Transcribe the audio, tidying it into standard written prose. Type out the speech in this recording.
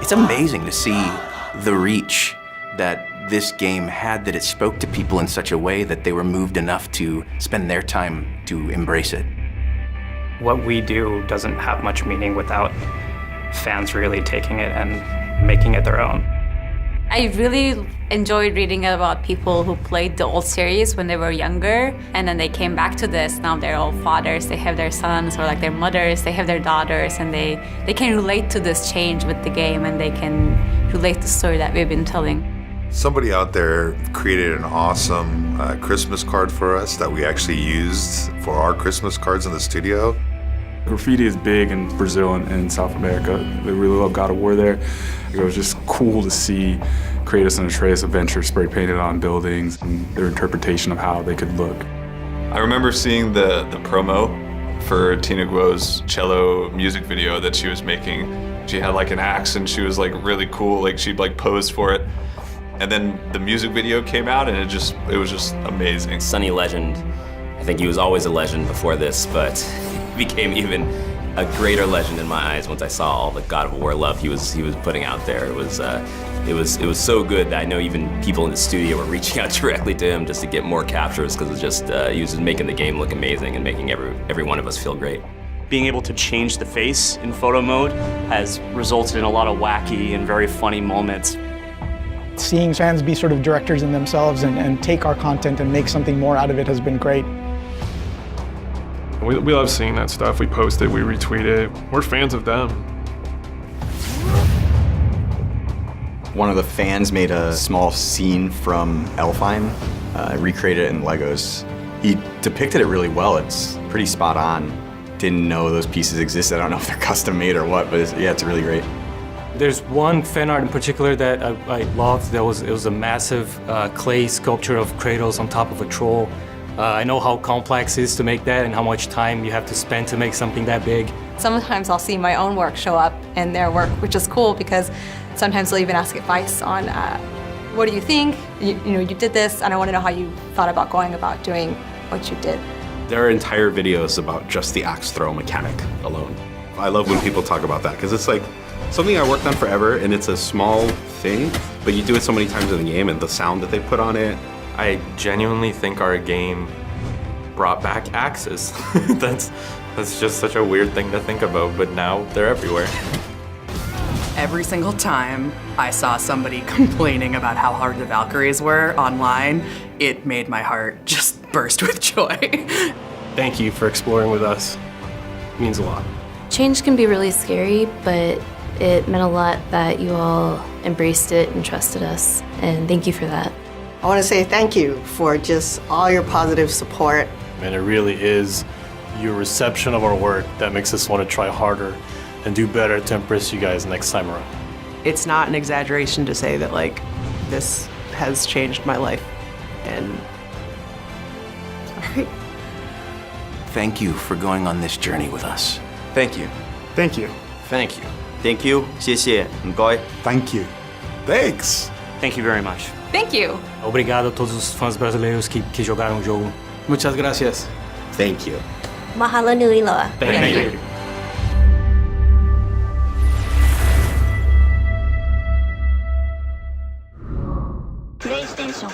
It's amazing to see the reach that this game had, that it spoke to people in such a way that they were moved enough to spend their time to embrace it. What we do doesn't have much meaning without fans really taking it and making it their own. I really enjoyed reading about people who played the old series when they were younger, and then they came back to this. Now they're all fathers, they have their sons, or like their mothers, they have their daughters, and they can relate to this change with the game, and they can relate to the story that we've been telling. Somebody out there created an awesome Christmas card for us that we actually used for our Christmas cards in the studio. Graffiti is big in Brazil and South America. They really love God of War there. It was just cool to see Kratos and Atreus adventure spray painted on buildings and their interpretation of how they could look. I remember seeing the promo for Tina Guo's cello music video that she was making. She had like an axe and she was like really cool, like she'd like pose for it. And then the music video came out and it was just amazing. Sonny Legend, I think he was always a legend before this, but he became even a greater legend in my eyes once I saw all the God of War love he was putting out there. It was so good that I know even people in the studio were reaching out directly to him just to get more captures, because he was just making the game look amazing and making every one of us feel great. Being able to change the face in photo mode has resulted in a lot of wacky and very funny moments. Seeing fans be sort of directors in themselves and take our content and make something more out of it has been great. We love seeing that stuff. We post it, we retweet it. We're fans of them. One of the fans made a small scene from Elfheim, recreated it in Legos. He depicted it really well. It's pretty spot on. Didn't know those pieces existed. I don't know if they're custom made or what, but it's really great. There's one fan art in particular that I loved. It was a massive clay sculpture of Kratos on top of a troll. I know how complex it is to make that and how much time you have to spend to make something that big. Sometimes I'll see my own work show up in their work, which is cool because sometimes they'll even ask advice on what do you think? You did this, and I want to know how you thought about going about doing what you did. There are entire videos about just the axe throw mechanic alone. I love when people talk about that because it's like something I worked on forever, and it's a small thing, but you do it so many times in the game and the sound that they put on it. I genuinely think our game brought back axes. That's just such a weird thing to think about, but now they're everywhere. Every single time I saw somebody complaining about how hard the Valkyries were online, it made my heart just burst with joy. Thank you for exploring with us. It means a lot. Change can be really scary, but it meant a lot that you all embraced it and trusted us, and thank you for that. I want to say thank you for just all your positive support. And it really is your reception of our work that makes us want to try harder and do better to impress you guys next time around. It's not an exaggeration to say that this has changed my life. And all right. Thank you for going on this journey with us. Thank you. Thank you. Thank you. Thank you. 谢谢. Thank you. Thanks. Thank you very much. Thank you. Obrigado a todos os fãs brasileiros que jogaram o jogo. Muchas gracias. Thank you. Mahalo nui loa. Thank you. PlayStation